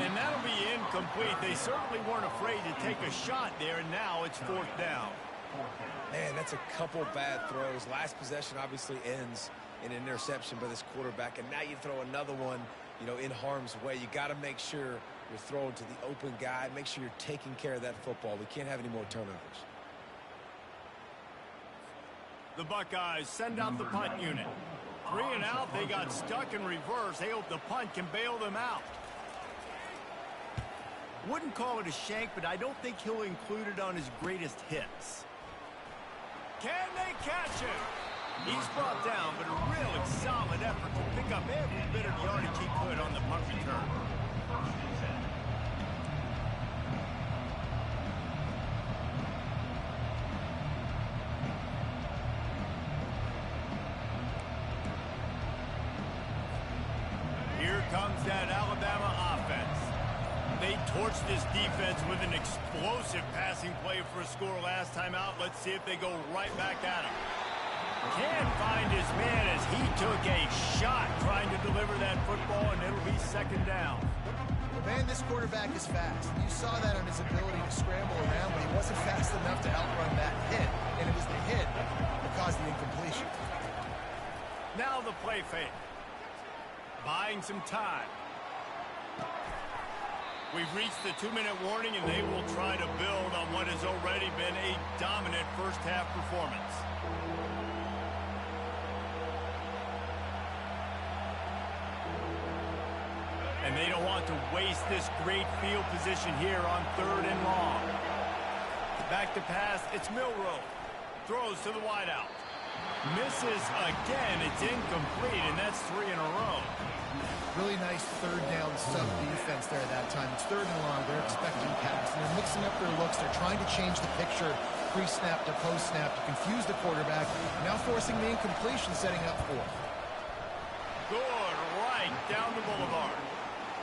And that'll be incomplete. They certainly weren't afraid to take a shot there, and now it's 4th down. Man, that's a couple bad throws. Last possession obviously ends in an interception by this quarterback, and now you throw another one, you know, in harm's way. You got to make sure you're throwing to the open guy. Make sure you're taking care of that football. We can't have any more turnovers. The Buckeyes send out the punt unit. 3 and out. They got stuck in reverse. They hope the punt can bail them out. Wouldn't call it a shank, but I don't think he'll include it on his greatest hits. Can they catch him? He's brought down, but a really solid effort to pick up every bit of yardage he could on the punt return. Here comes that Alabama offense. They torched this defense with an explosive passing play for a score last time out. Let's see if they go right back at him. Can't find his man as he took a shot trying to deliver that football, and it'll be 2nd down. Well, man, this quarterback is fast. You saw that on his ability to scramble around, but he wasn't fast enough to outrun that hit, and it was the hit that caused the incompletion. Now the play fake. Buying some time. We've reached the 2-minute warning, and they will try to build on what has already been a dominant first-half performance. And they don't want to waste this great field position here on 3rd and long. Back to pass, it's Milroe. Throws to the wideout. Misses again, it's incomplete, and that's 3 in a row. Really nice 3rd down sub-defense there at that time. It's 3rd and long. They're expecting pass. And they're mixing up their looks. They're trying to change the picture pre-snap to post-snap to confuse the quarterback. Now forcing the incompletion, setting up 4th. Good, right down the boulevard.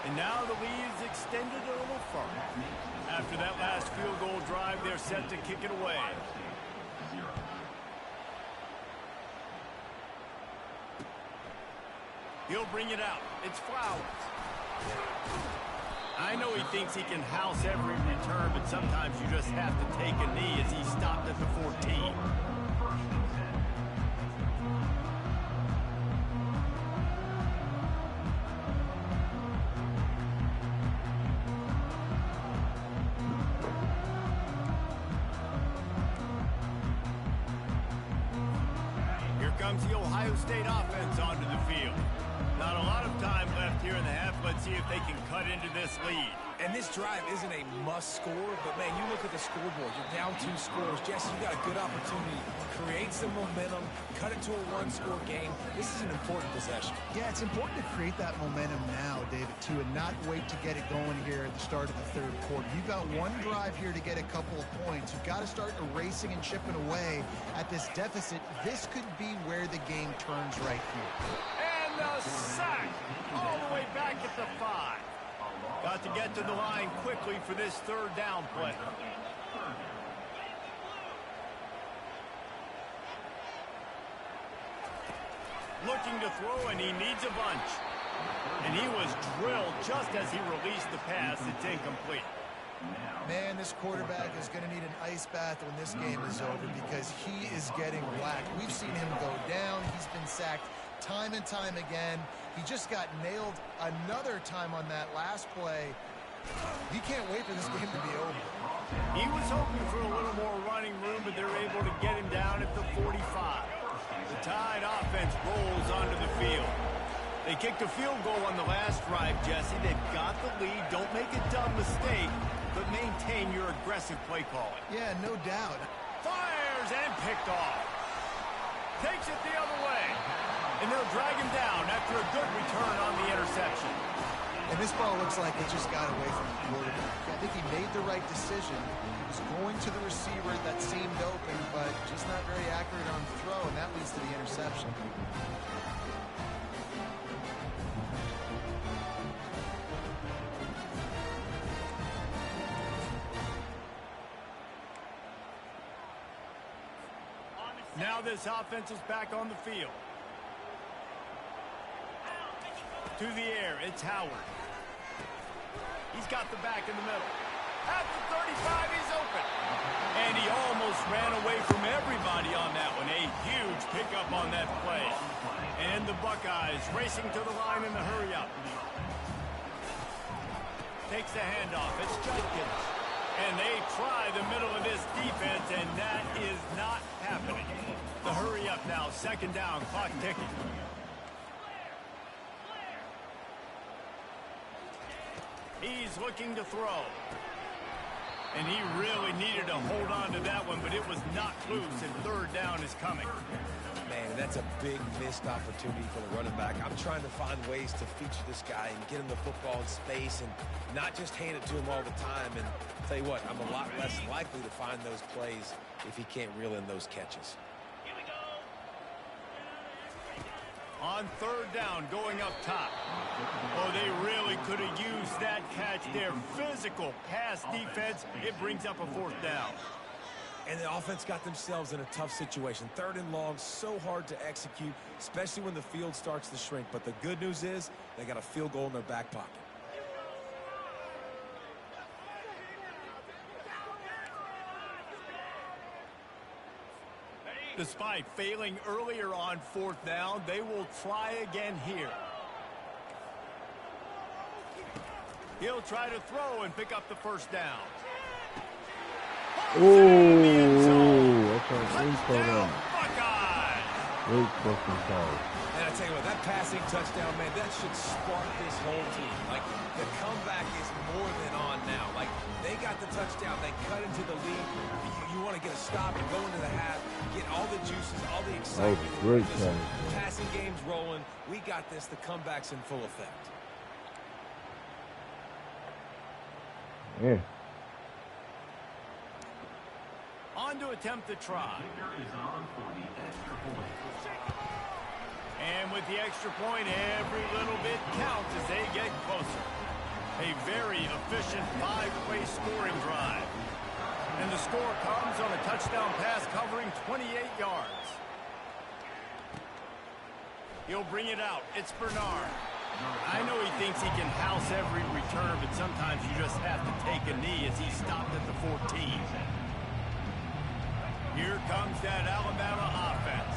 And now the lead is extended a little further. After that last field goal drive, they're set to kick it away. He'll bring it out. It's Flowers. I know he thinks he can house every return, but sometimes you just have to take a knee as he stopped at the 14. Here comes the Ohio State offense onto the field. Not a lot of time left here in the half. Let's see if they can cut into this lead. And this drive isn't a must score, but, man, you look at the scoreboard. You're down 2 scores. Jesse, you got a good opportunity to create some momentum, cut it to a 1-score game. This is an important possession. Yeah, it's important to create that momentum now, David, too, and not wait to get it going here at the start of the 3rd quarter. You've got one drive here to get a couple of points. You've got to start erasing and chipping away at this deficit. This could be where the game turns right here. And a sack all the way back at the 5. Got to get to the line quickly for this 3rd down play. Looking to throw, and he needs a bunch. And he was drilled just as he released the pass. It's incomplete. Man, this quarterback is going to need an ice bath when this game is over because he is getting whacked. We've seen him go down. He's been sacked time and time again. He just got nailed another time on that last play. He can't wait for this game to be over. He was hoping for a little more running room, but they're able to get him down at the 45. The Tide offense rolls onto the field. They kicked a field goal on the last drive, Jesse. They've got the lead. Don't make a dumb mistake, but maintain your aggressive play calling. Yeah, no doubt. Fires and picked off. Takes it the other way. And they'll drag him down after a good return on the interception. And this ball looks like it just got away from the quarterback. I think he made the right decision. He was going to the receiver that seemed open, but just not very accurate on the throw, and that leads to the interception. Now this offense is back on the field. To the air, it's Howard. He's got the back in the middle. At the 35, he's open. And he almost ran away from everybody on that one. A huge pickup on that play. And the Buckeyes racing to the line in the hurry-up. Takes the handoff. It's Judkins. And they try the middle of this defense, and that is not happening. The hurry-up now. Second down. Clock ticking. He's looking to throw. And he really needed to hold on to that one, but it was not loose, and third down is coming. Man, that's a big missed opportunity for the running back. I'm trying to find ways to feature this guy and get him the football in space and not just hand it to him all the time. And I'll tell you what, I'm a lot less likely to find those plays if he can't reel in those catches. On third down, going up top. Oh, they really could have used that catch there. Physical pass defense. It brings up a fourth down. And the offense got themselves in a tough situation. Third and long, so hard to execute, especially when the field starts to shrink. But the good news is they got a field goal in their back pocket. Despite failing earlier on fourth down, they will try again here. He'll try to throw and pick up the first down. Oh, that's a great call. Great fucking call. And I tell you what, that passing touchdown, man, that should spark this whole team. Like, the comeback is more than on now. Like, they got the touchdown, they cut into the lead. You want to get a stop and go into the half, get all the juices, all the excitement. Oh, great pass. Passing game's rolling. We got this. The comeback's in full effect. Yeah. On to attempt the try. And with the extra point, every little bit counts as they get closer. A very efficient five-play scoring drive. And the score comes on a touchdown pass covering 28 yards. He'll bring it out. It's Bernard. I know he thinks he can house every return, but sometimes you just have to take a knee as he stopped at the 14. Here comes that Alabama offense.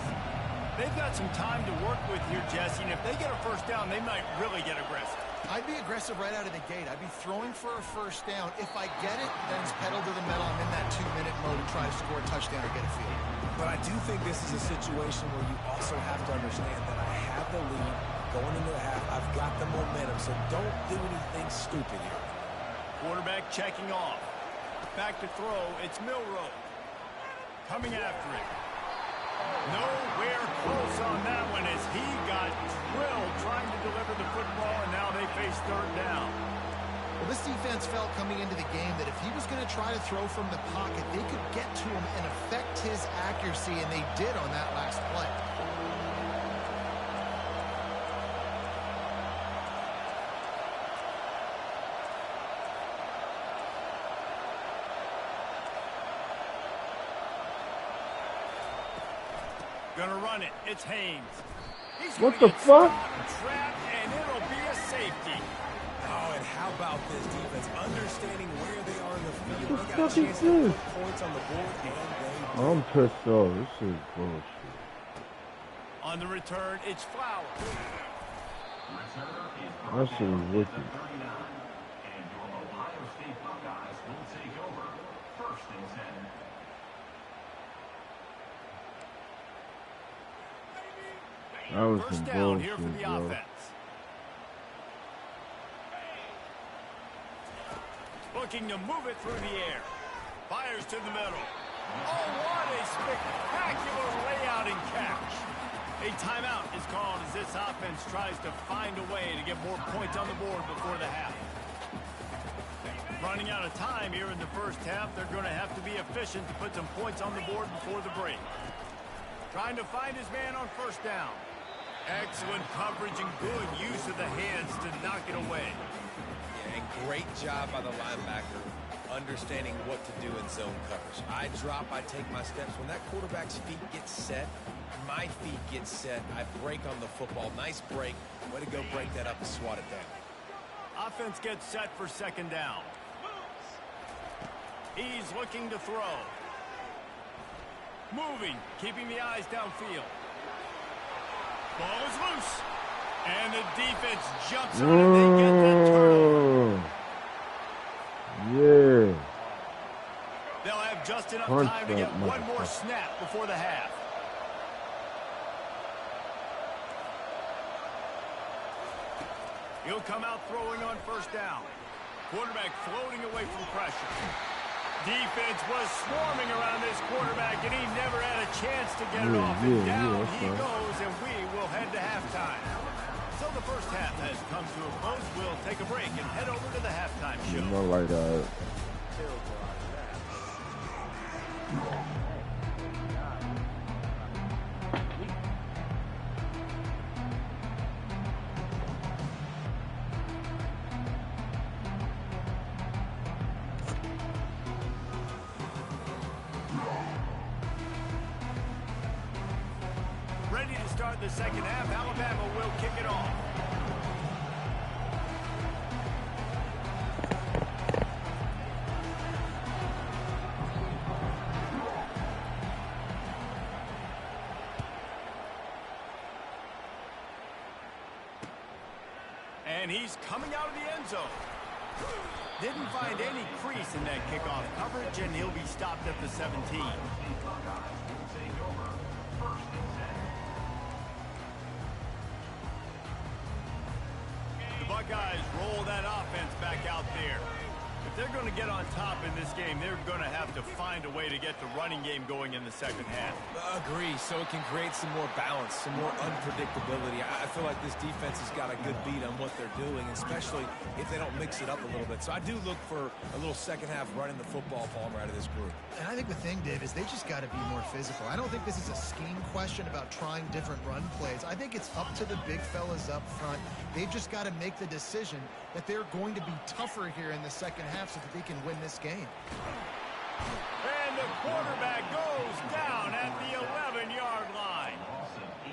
They've got some time to work with here, Jesse, and if they get a first down, they might really get aggressive. I'd be aggressive right out of the gate. I'd be throwing for a first down. If I get it, then it's pedal to the metal. I'm in that 2-minute mode to try to score a touchdown or get a field. But I do think this is a situation where you also have to understand that I have the lead going into the half. I've got the momentum, so don't do anything stupid here. Quarterback checking off. Back to throw. It's Milroe. Coming after it. Nowhere close on that one as he got drilled trying to deliver the football, and now they face third down. Well, this defense felt coming into the game that if he was going to try to throw from the pocket, they could get to him and affect his accuracy, and they did on that last play. Gonna run it. It's Haynes. What the fuck? Trapped, and it'll be a safety. Oh, and how about this defense? Understanding where they are in the field. What the They got a fuck chance is to this? put points on the board, and they I'm pissed off. This is bullshit. On the return, it's Flowers. That shit is wicked. That was First some down here for bullshit, the bro. offense. Looking to move it through the air. Fires to the middle. Oh, what a spectacular layout and catch. A timeout is called as this offense tries to find a way to get more points on the board before the half. Running out of time here in the first half, they're going to have to be efficient to put some points on the board before the break. Trying to find his man on first down. Excellent coverage and good use of the hands to knock it away. Yeah, and great job by the linebacker understanding what to do in zone coverage. I drop, I take my steps. When that quarterback's feet get set, my feet get set, I break on the football. Nice break. Way to go break that up and swat it down. Offense gets set for second down. He's looking to throw. Moving, keeping the eyes downfield. Ball is loose. And the defense jumps on it. They get the turnover. Yeah. They'll have just enough time to get one more snap before the half. He'll come out throwing on first down. Quarterback floating away from pressure. Defense was swarming around this quarterback, and he never had a chance to get it off. And down he goes, and we will head to halftime. So the first half has come to a close. We'll take a break and head over to the halftime show. Not like that. Ready to start the second half. Alabama will kick it off. And he's coming out of the end zone. Didn't find any crease in that kickoff coverage, and he'll be stopped at the 17. The Buckeyes roll that offense back out there. If they're going to get on top in this game, they're going to have to find a way to get the running game going in the second half. Agree, so it can create some more balance, some more unpredictability. I feel like this defense has got a good beat on what they're doing, especially if they don't mix it up a little bit. So I do look for a little second half running the football, Palmer, out of this group. And I think the thing, Dave, is they just got to be more physical. I don't think this is a scheme question about trying different run plays. I think it's up to the big fellas up front. They've just got to make the decision that they're going to be tougher here in the second half so that they can win this game. And the quarterback goes down at the 11-yard line.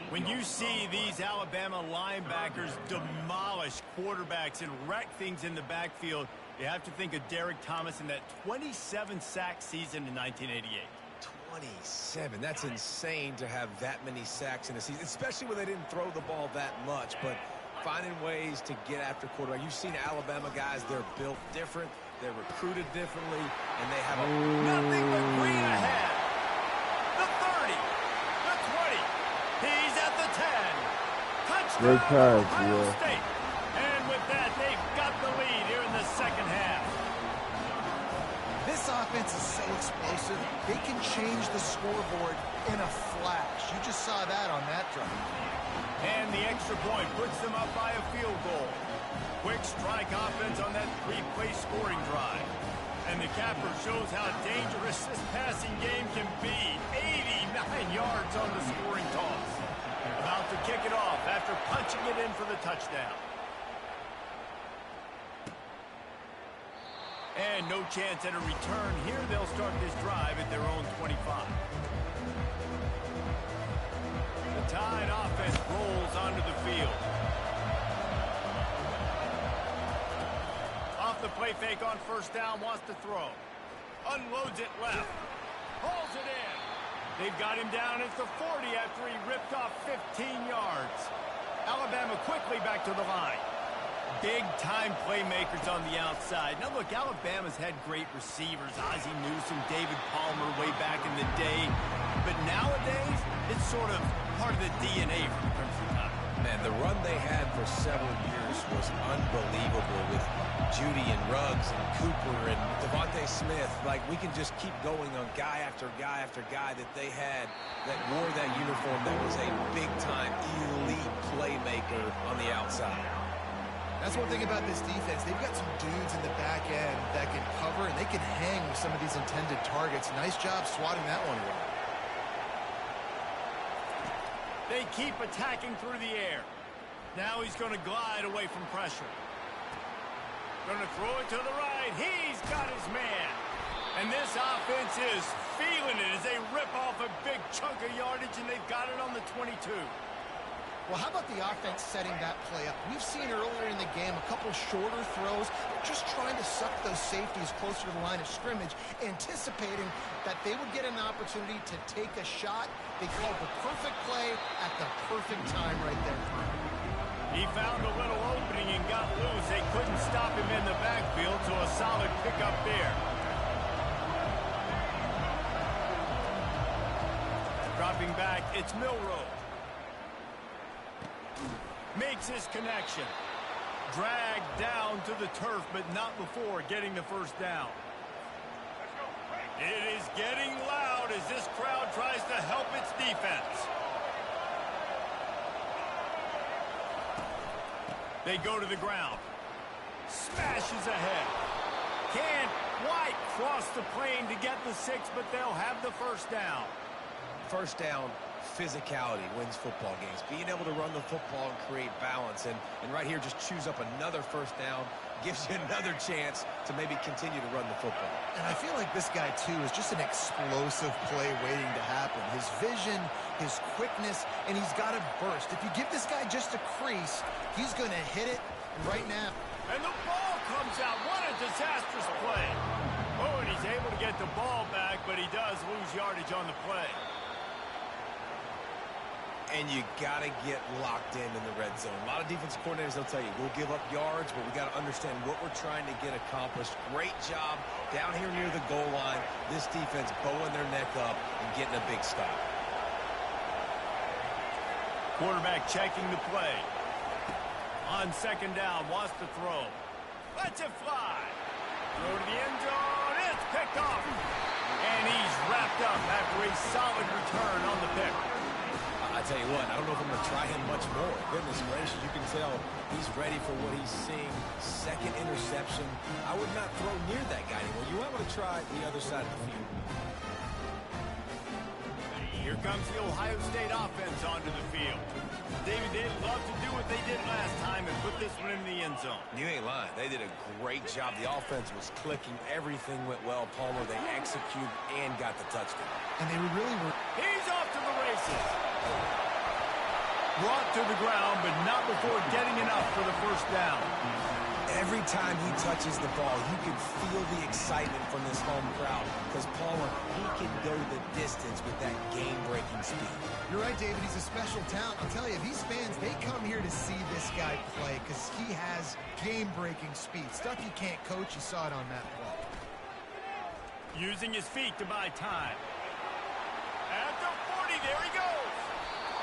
When you see these Alabama linebackers demolish quarterbacks and wreck things in the backfield, you have to think of Derek Thomas in that 27-sack season in 1988. 27. That's insane to have that many sacks in a season, especially when they didn't throw the ball that much. But finding ways to get after quarterback. You've seen Alabama guys, they're built different, they're recruited differently, and they have nothing but green ahead. The 30, the 20, he's at the 10. Touchdown, Ohio State. And with that, they've got the lead here in the second half. This offense is so explosive, they can change the scoreboard in a flash. You just saw that on that drive. And the extra point puts them up by a field goal. Quick strike offense on that three-play scoring drive. And the capper shows how dangerous this passing game can be. 89 yards on the scoring toss. About to kick it off after punching it in for the touchdown. And no chance at a return here. They'll start this drive at their own 25. The Tide offense rolls onto the field. Off the play fake on first down, wants to throw. Unloads it left. Pulls it in. They've got him down at the 40 after he ripped off 15 yards. Alabama quickly back to the line. Big-time playmakers on the outside. Now, look, Alabama's had great receivers. Ozzie Newsome, David Palmer way back in the day. But nowadays, it's sort of part of the DNA for the Crimson Tide. Man, the run they had for several years was unbelievable with Judy and Ruggs and Cooper and Devontae Smith. Like, we can just keep going on guy after guy after guy that they had that wore that uniform that was a big-time elite playmaker on the outside. That's one thing about this defense. They've got some dudes in the back end that can cover, and they can hang with some of these intended targets. Nice job swatting that one away. They keep attacking through the air. Now he's going to glide away from pressure. Going to throw it to the right. He's got his man. And this offense is feeling it as they rip off a big chunk of yardage, and they've got it on the 22. Well, how about the offense setting that play up? We've seen earlier in the game a couple shorter throws. They're just trying to suck those safeties closer to the line of scrimmage, anticipating that they would get an opportunity to take a shot. They called the perfect play at the perfect time right there. He found a little opening and got loose. They couldn't stop him in the backfield, so a solid pickup there. Dropping back, it's Milroe. Makes his connection. Dragged down to the turf, but not before getting the first down. It is getting loud as this crowd tries to help its defense. They go to the ground. Smashes ahead. Can't quite cross the plane to get the 6, but they'll have the first down. First down, physicality wins football games. Being able to run the football and create balance. And right here, just choose up another first down. Gives you another chance to maybe continue to run the football. And I feel like this guy, too, is just an explosive play waiting to happen. His vision, his quickness, and he's got a burst. If you give this guy just a crease, he's going to hit it right now. And the ball comes out. What a disastrous play. Oh, and he's able to get the ball back, but he does lose yardage on the play. And you got to get locked in the red zone. A lot of defensive coordinators, they'll tell you, we'll give up yards, but we got to understand what we're trying to get accomplished. Great job down here near the goal line. This defense bowing their neck up and getting a big stop. Quarterback checking the play. On second down, wants to throw. Lets it fly. Throw to the end zone. It's picked off. And he's wrapped up after a solid return on the pick. I tell you what, I don't know if I'm going to try him much more. Goodness gracious, you can tell he's ready for what he's seeing. Second interception. I would not throw near that guy anymore. You might want to try the other side of the field. Here comes the Ohio State offense onto the field. David, they'd love to do what they did last time and put this one in the end zone. You ain't lying. They did a great job. The offense was clicking. Everything went well. Palmer, they executed and got the touchdown. And they really were. He's off to the races. Brought to the ground, but not before getting enough for the first down. Every time he touches the ball, you can feel the excitement from this home crowd because Palmer, he can go the distance with that game-breaking speed. You're right, David. He's a special talent. I'll tell you, these fans, they come here to see this guy play because he has game-breaking speed. Stuff you can't coach. You saw it on that play. Using his feet to buy time. At the 40, there he goes.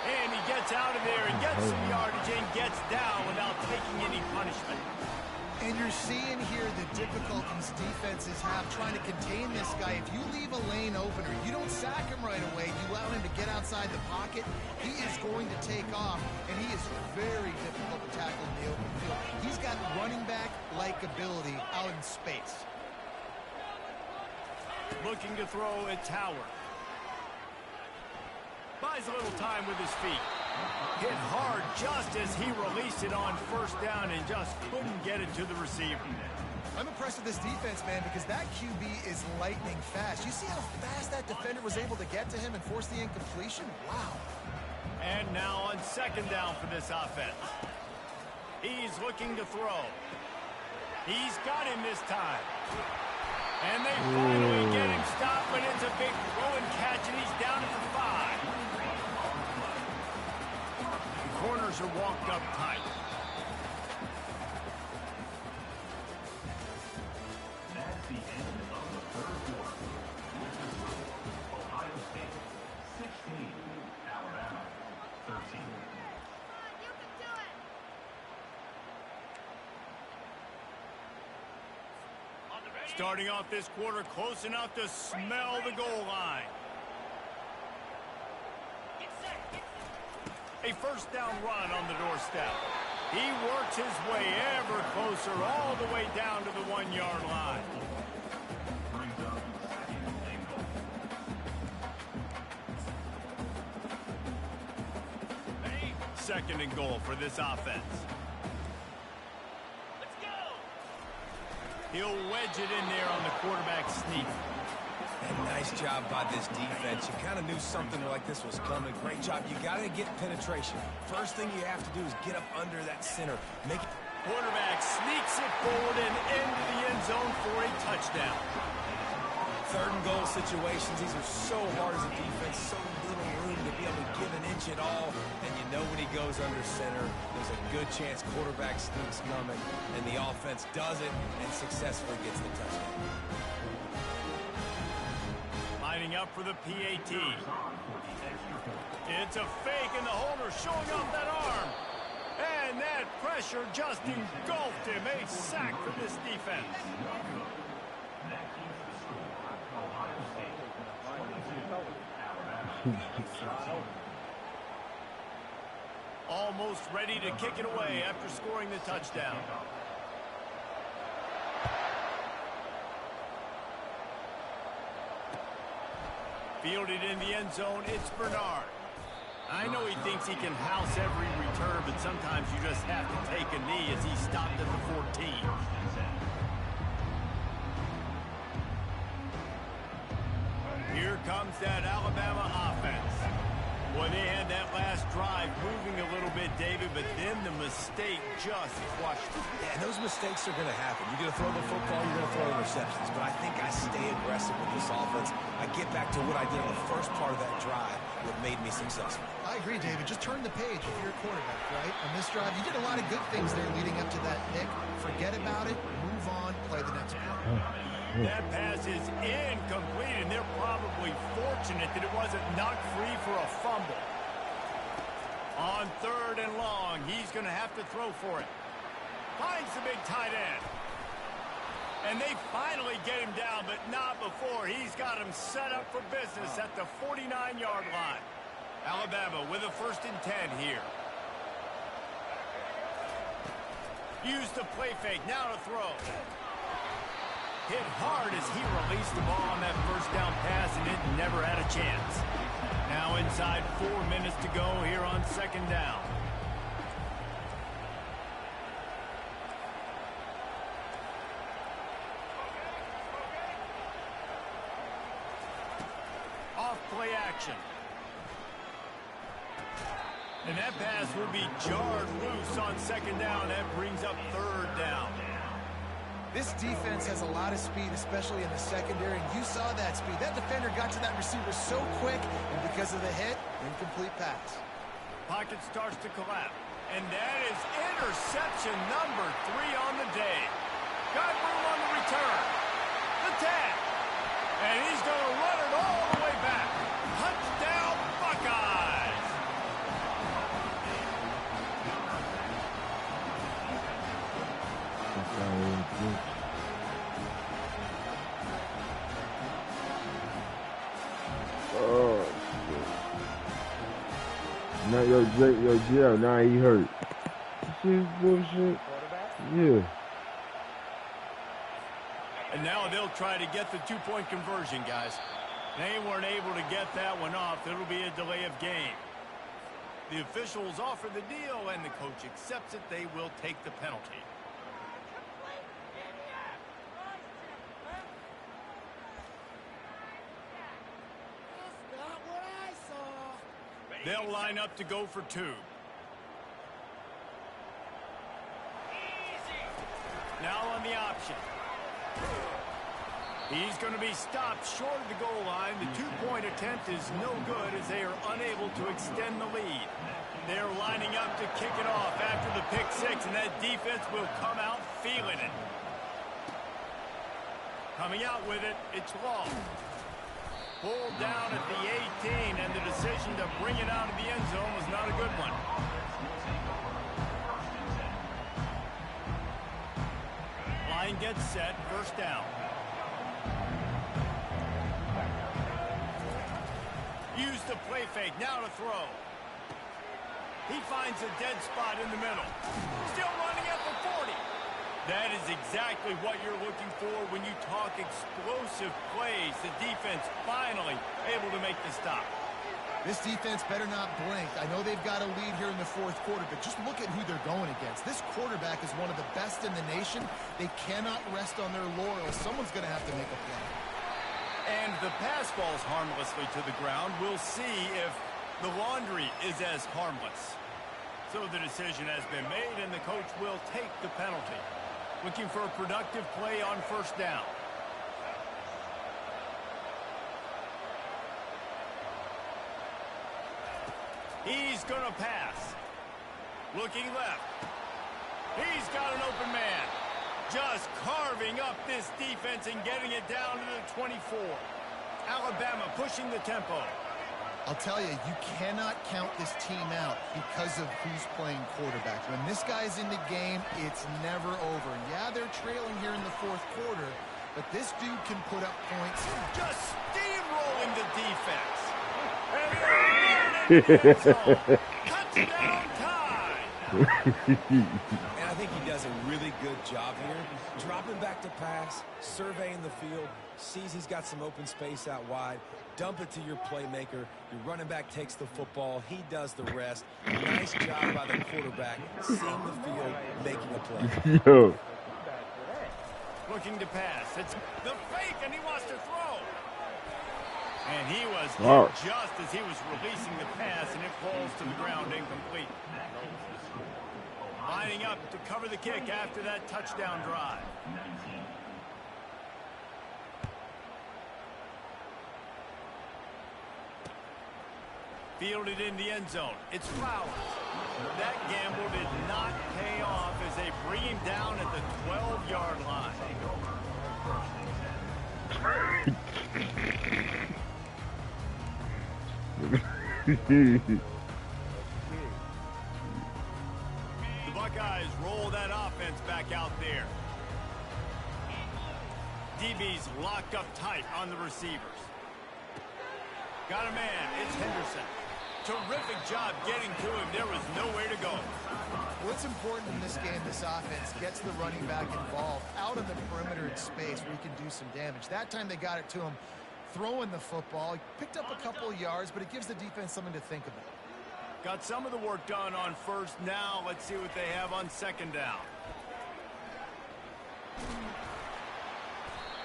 And he gets out of there and gets some yardage and gets down without taking any punishment. And you're seeing here the difficulties defenses have trying to contain this guy. If you leave a lane open or you don't sack him right away, you allow him to get outside the pocket, he is going to take off, and he is very difficult to tackle in the open field. He's got running back-like ability out in space. Looking to throw at Tower. Buys a little time with his feet. Hit hard just as he released it on first down and just couldn't get it to the receiver. I'm impressed with this defense, man, because that QB is lightning fast. You see how fast that defender was able to get to him and force the incompletion? Wow. And now on second down for this offense. He's looking to throw. He's got him this time. And they finally get him stopped, but it's a big throw and catch, and he's down at the 5. Corners are walked up tight. That's the end of the third quarter. This is Ohio State 16, Alabama 13. You can do it. Starting off this quarter close enough to smell the goal line. A first down run on the doorstep. He works his way ever closer all the way down to the 1-yard line. Second and goal for this offense. Let's go. He'll wedge it in there on the quarterback sneak. And nice job by this defense. You kind of knew something like this was coming. Great job. You got to get penetration. First thing you have to do is get up under that center. Make it. Quarterback sneaks it forward and into the end zone for a touchdown. Third and goal situations. These are so hard as a defense. So little room to be able to give an inch at all. And you know when he goes under center, there's a good chance quarterback sneaks coming. And the offense does it and successfully gets the touchdown. Lining up for the PAT. It's a fake, and the holder showing off that arm. And that pressure just engulfed him. A sack for this defense. Almost ready to kick it away after scoring the touchdown. Fielded in the end zone, it's Bernard. I know he thinks he can house every return, but sometimes you just have to take a knee as he stopped at the 14. Here comes that Alabama offense. Boy, they had that last drive moving a little bit, David, but then the mistake just crushed them. Yeah, and those mistakes are going to happen. You're going to throw the football, you're going to throw interceptions. But I think I stay aggressive with this offense. I get back to what I did on the first part of that drive that made me successful. I agree, David. Just turn the page if you're a quarterback, right? On this drive, you did a lot of good things there leading up to that pick. Forget about it, move on, play the next play. That pass is incomplete, and they're probably fortunate that it wasn't knocked free for a fumble. On 3rd and long, he's going to have to throw for it. Finds the big tight end. And they finally get him down, but not before. He's got him set up for business at the 49-yard line. Alabama with a 1st and 10 here. Used the play fake, now to throw. Hit hard as he released the ball on that 1st down pass, and it never had a chance. Now inside 4 minutes to go here on 2nd down. Off play action. And that pass will be jarred loose on 2nd down. That brings up 3rd down. This defense has a lot of speed, especially in the secondary, and you saw that speed. That defender got to that receiver so quick, and because of the hit, incomplete pass. Pocket starts to collapse, and that is interception number 3 on the day. Got room on the return. The tag. And he's going to run it all the way back. Touchdown, Buckeyes! Oh, shit. Now, yo, now he hurt. You see this bullshit? Yeah. And now they'll try to get the 2-point conversion, guys. They weren't able to get that one off. It'll be a delay of game. The officials offer the deal, and the coach accepts it. They will take the penalty. They'll line up to go for 2. Now on the option. He's going to be stopped short of the goal line. The 2-point attempt is no good as they are unable to extend the lead. They're lining up to kick it off after the pick 6, and that defense will come out feeling it. Coming out with it, it's Long. Pulled down at the 18, and the decision to bring it out of the end zone was not a good one. Line gets set, 1st down. Use the play fake, now to throw. He finds a dead spot in the middle. Still running at the 40. That is exactly what you're looking for when you talk explosive plays. The defense finally able to make the stop. This defense better not blink. I know they've got a lead here in the 4th quarter, but just look at who they're going against. This quarterback is one of the best in the nation. They cannot rest on their laurels. Someone's going to have to make a play. And the pass falls harmlessly to the ground. We'll see if the laundry is as harmless. So the decision has been made, and the coach will take the penalty. Looking for a productive play on first down. He's going to pass. Looking left. He's got an open man. Just carving up this defense and getting it down to the 24. Alabama pushing the tempo. I'll tell you, you cannot count this team out because of who's playing quarterback. When this guy's in the game, it's never over. Yeah, they're trailing here in the fourth quarter, but this dude can put up points. Just steamrolling the defense. And touchdown time. And I think he does a really good job here. Dropping back to pass, surveying the field, sees he's got some open space out wide, dump it to your playmaker. Your running back takes the football. He does the rest. Nice job by the quarterback, seeing the field, making a play. Yo. Looking to pass. It's the fake, and he wants to throw. And he was hit just as he was releasing the pass, and it falls to the ground incomplete. Lining up to cover the kick after that touchdown drive. Fielded in the end zone. It's Flowers. That gamble did not pay off as they bring him down at the 12-yard line. The Buckeyes roll that offense back out there. DB's locked up tight on the receivers. Got a man. It's Henderson. Terrific job getting to him. There was nowhere to go. What's important in this game, this offense gets the running back involved out of the perimeter in space where he can do some damage. That time they got it to him throwing the football. He picked up a couple of yards, but it gives the defense something to think about. Got some of the work done on first. Now let's see what they have on second down.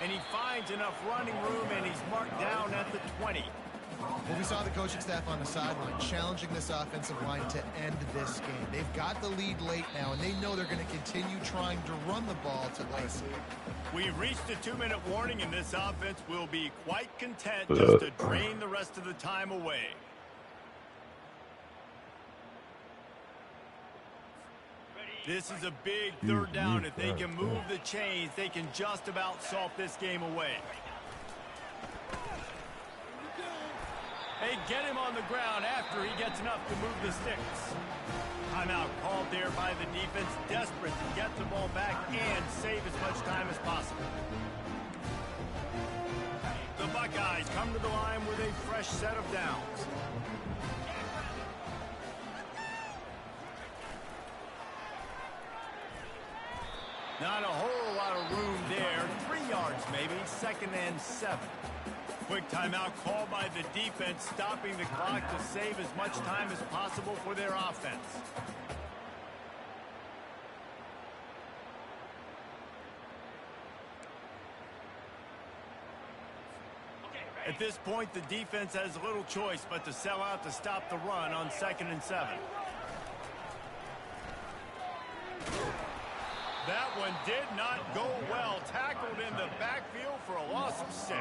And he finds enough running room, and he's marked down at the 20. Well, we saw the coaching staff on the sideline challenging this offensive line to end this game. They've got the lead late now, and they know they're going to continue trying to run the ball to ice it. We've reached a 2-minute warning, and this offense will be quite content just to drain the rest of the time away. This is a big third down. If they can move the chains, they can just about salt this game away. They get him on the ground after he gets enough to move the sticks. Timeout called there by the defense, desperate to get the ball back and save as much time as possible. The Buckeyes come to the line with a fresh set of downs. Not a whole lot of room there. 3 yards maybe, 2nd and 7. Quick timeout called by the defense, stopping the clock to save as much time as possible for their offense. At this point, the defense has little choice but to sell out to stop the run on 2nd and 7. That one did not go well. Tackled in the backfield for a loss of 6.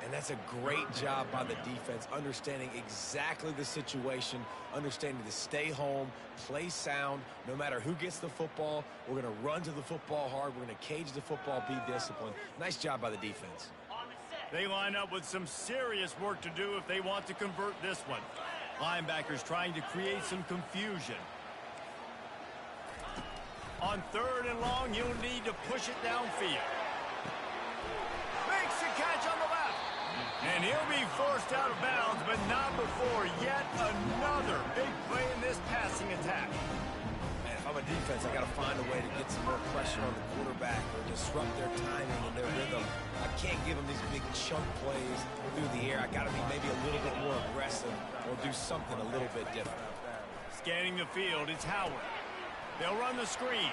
And that's a great job by the defense, understanding exactly the situation, understanding to stay home, play sound. No matter who gets the football, we're going to run to the football hard. We're going to cage the football, be disciplined. Nice job by the defense. They line up with some serious work to do if they want to convert this one. Linebackers trying to create some confusion. On 3rd and long, you'll need to push it downfield. Makes the catch on the left. And he'll be forced out of bounds, but not before yet another big play in this passing attack. And if I'm a defense, I got to find a way to get some more pressure on the quarterback or disrupt their timing and their rhythm. I can't give them these big chunk plays through the air. I got to be maybe a little bit more aggressive or do something a little bit different. Scanning the field, it's Howard. They'll run the screen.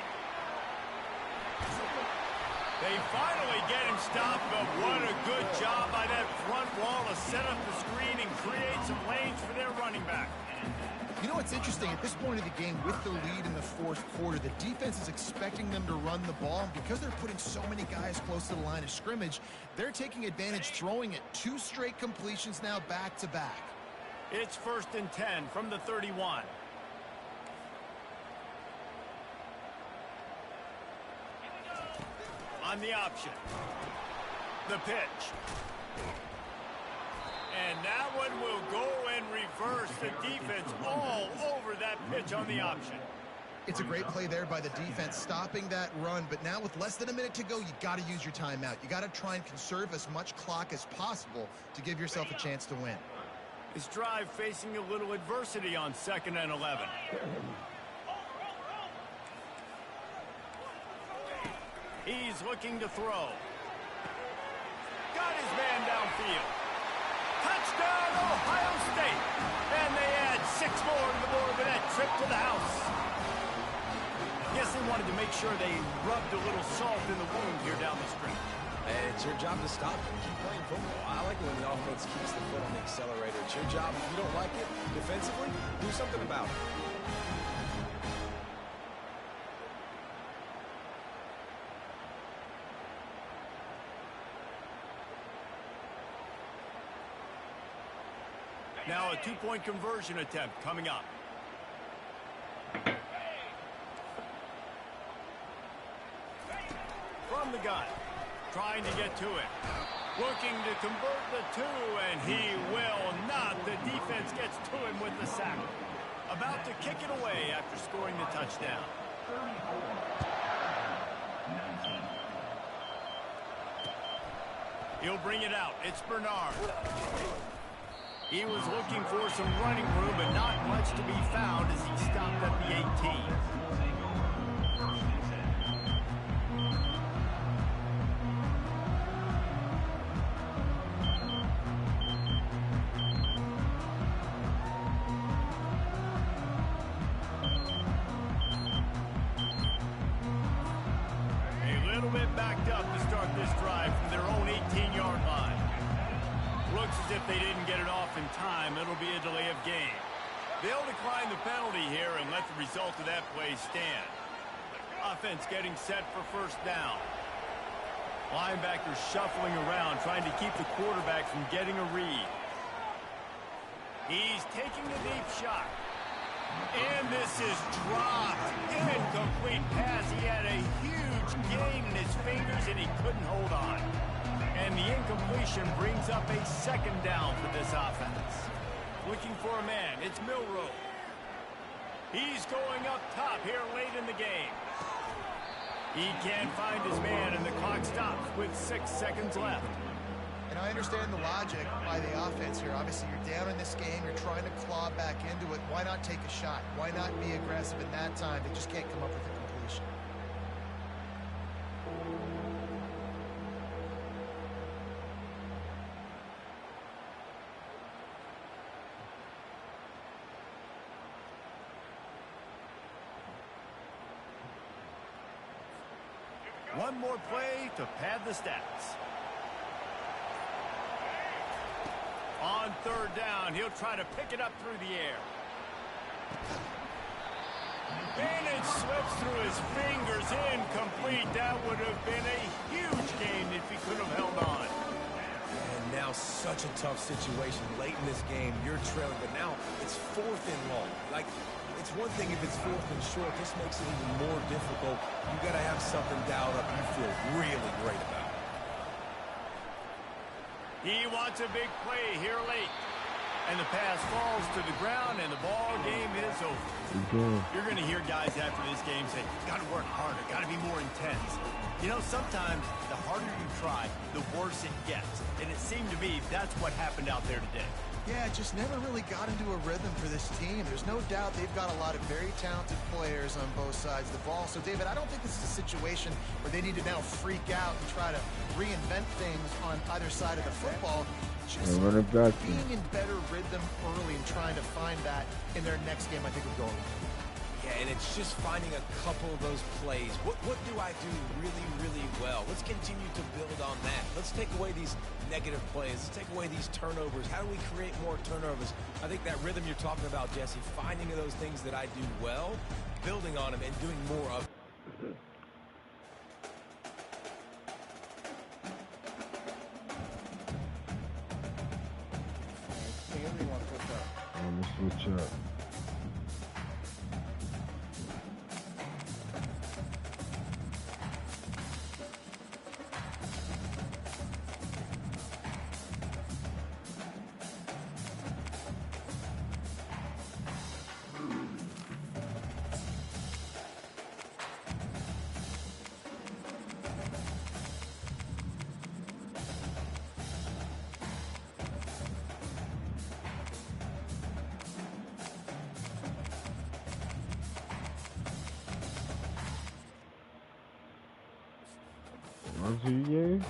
They finally get him stopped, but what a good job by that front wall to set up the screen and create some lanes for their running back. You know what's interesting? At this point of the game, with the lead in the fourth quarter, the defense is expecting them to run the ball. And because they're putting so many guys close to the line of scrimmage, they're taking advantage, throwing it 2 straight completions now back-to-back. It's 1st and 10 from the 31. On the option. The pitch. And that one will go and reverse. The defense all over that pitch on the option. It's a great play there by the defense, stopping that run. But now with less than a minute to go, you got to use your timeout. You got to try and conserve as much clock as possible to give yourself a chance to win. This drive facing a little adversity on 2nd and 11. He's looking to throw. Got his man downfield. Touchdown, Ohio State. And they add 6 more to the board with that trip to the house. Guess they wanted to make sure they rubbed a little salt in the wound here down the stretch. And it's your job to stop them. Keep playing football. I like it when the offense keeps the foot on the accelerator. It's your job. If you don't like it defensively, do something about it. Now a 2-point conversion attempt coming up. From the gun, trying to get to it. Looking to convert the 2, and he will not. The defense gets to him with the sack. About to kick it away after scoring the touchdown. He'll bring it out. It's Bernard. He was looking for some running room, but not much to be found as he stopped at the 18. A little bit backed up to start this drive from their own 18-yard line. Looks as if they didn't get it off in time. It'll be a delay of game. They'll decline the penalty here and let the result of that play stand. Offense getting set for 1st down. Linebackers shuffling around, trying to keep the quarterback from getting a read. He's taking the deep shot. And this is dropped. Incomplete pass. He had a huge gain in his fingers, and he couldn't hold on. And the incompletion brings up a 2nd down for this offense. Looking for a man. It's Milroe. He's going up top here late in the game. He can't find his man, and the clock stops with 6 seconds left. And I understand the logic by the offense here. Obviously, you're down in this game. You're trying to claw back into it. Why not take a shot? Why not be aggressive in that time? They just can't come up with a completion. One more play to pad the stats. On 3rd down, he'll try to pick it up through the air. And it slips through his fingers, incomplete. That would have been a huge gain if he could have held on. And now such a tough situation late in this game. You're trailing, but now it's 4th and long. Like, it's one thing if it's 4th and short. This makes it even more difficult. You got to have something dialed up you feel really great about. He wants a big play here late. And the pass falls to the ground, and the ball game is over. You're going to hear guys after this game say, got to work harder, got to be more intense. You know, sometimes the harder you try, the worse it gets. And it seemed to me that's what happened out there today. Yeah, it just never really got into a rhythm for this team. There's no doubt they've got a lot of very talented players on both sides of the ball. So, David, I don't think this is a situation where they need to now freak out and try to reinvent things on either side of the football. Just being in better rhythm early and trying to find that in their next game, I think would go a long way. Yeah, and it's just finding a couple of those plays. What do I do really, really well? Let's continue to build on that. Let's take away these negative plays. Let's take away these turnovers. How do we create more turnovers? I think that rhythm you're talking about, Jesse, finding those things that I do well, building on them, and doing more of it. Let's switch up. On to you game.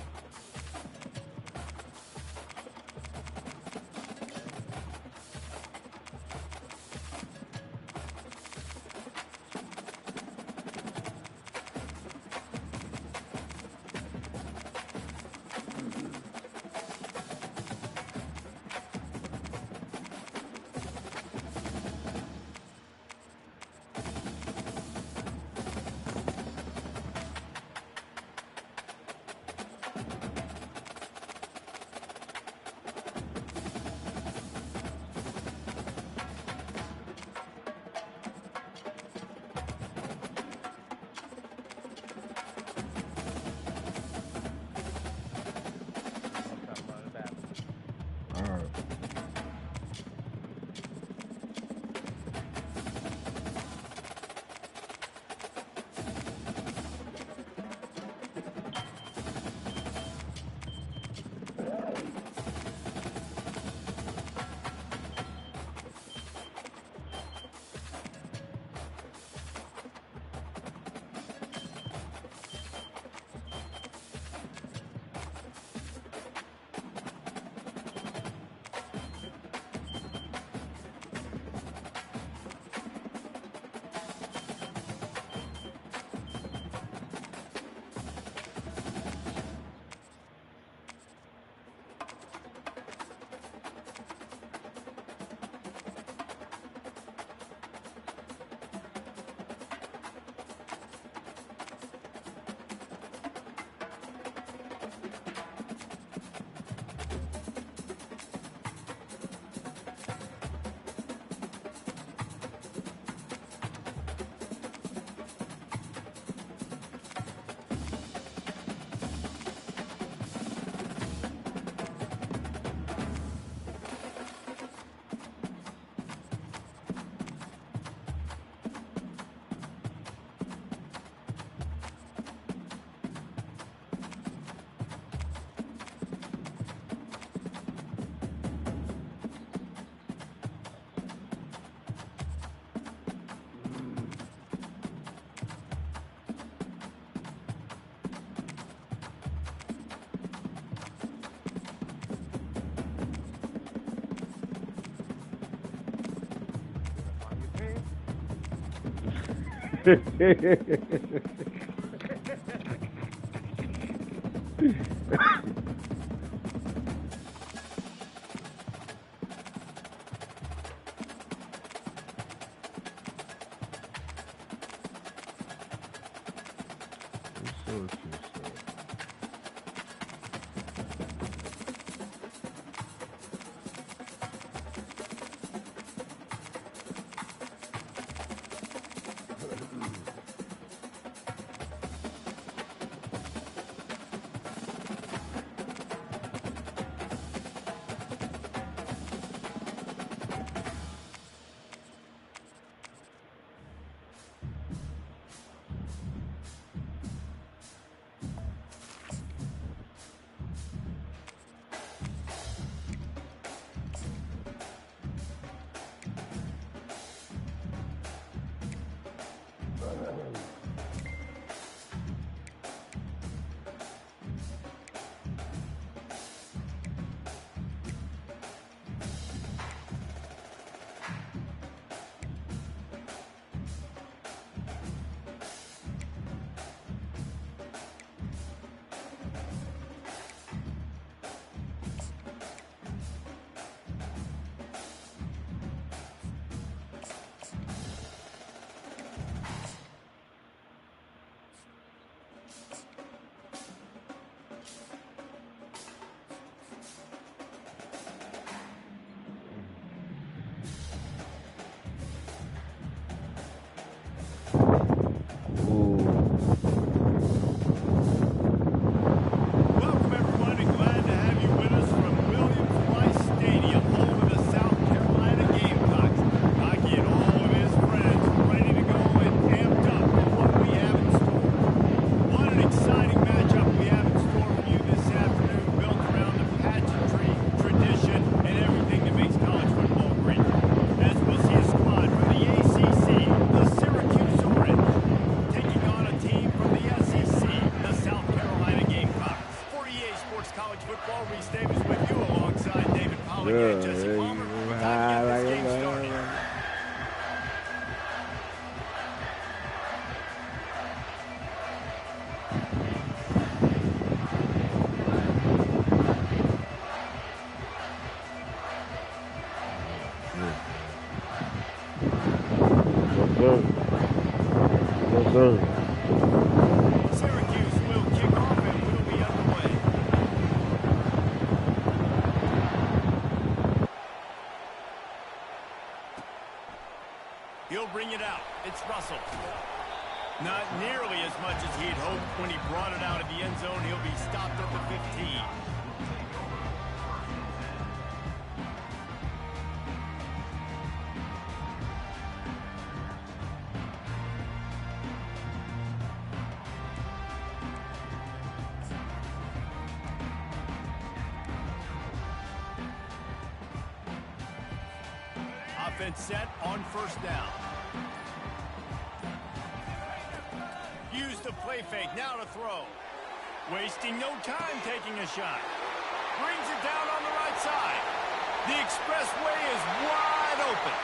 Football. Reese Davis with you alongside David Pollack Yeah, and Jesse there you Palmer. go. Time to get Like this game a started. man. Yes, sir. Yes, sir. Syracuse will kick off and will be underway. He'll bring it out. It's Russell. Not nearly as much as he'd hoped when he brought it out of the end zone. He'll be stopped at the 15. Offense set on first down. Use the play fake, now to throw. Wasting no time taking a shot. Brings it down on the right side. The expressway is wide open.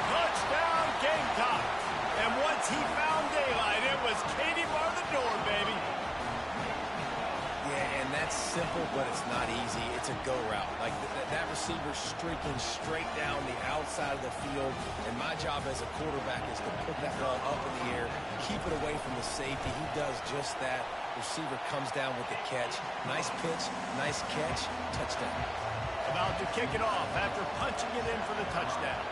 Touchdown Gamecocks. And once he found daylight, it was Katie bar the door, baby. Yeah, and that's simple, but it's not easy. It's a go route. Like that receiver streaking straight down the outside of the field. And my job as a quarterback is to put that ball up in the air, keep it away from the safety. He does just that. Receiver comes down with the catch. Nice pitch, nice catch, touchdown. About to kick it off after punching it in for the touchdown.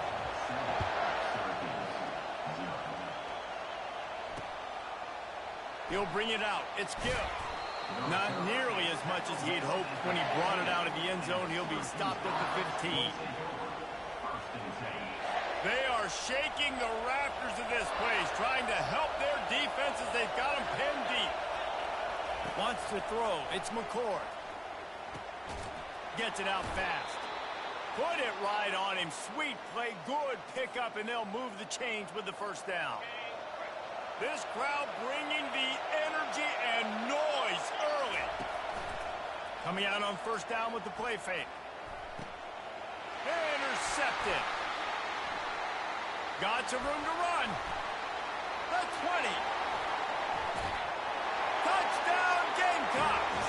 He'll bring it out. It's Gill. Not nearly as much as he'd hoped when he brought it out of the end zone. He'll be stopped at the 15. They are shaking the rafters of this place, trying to help their defense as they've got them pinned deep. Wants to throw. It's McCord. Gets it out fast. Put it right on him. Sweet play. Good pickup, and they'll move the chains with the first down. This crowd bringing the energy and noise early. Coming out on first down with the play fake. Intercepted. Got some room to run. The 20. Touchdown Gamecocks.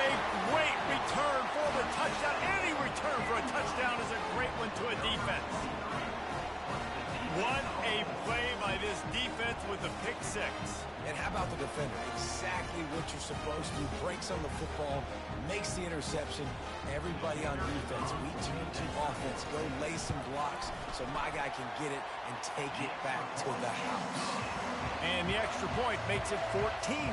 A great return for the touchdown. Any return for a touchdown is a great one to a defense. What a play by this defense with the pick six. And how about the defender? Exactly what you're supposed to do. Breaks on the football, makes the interception. Everybody on defense, we turn to offense. Go lay some blocks so my guy can get it and take it back to the house. And the extra point makes it 14-0.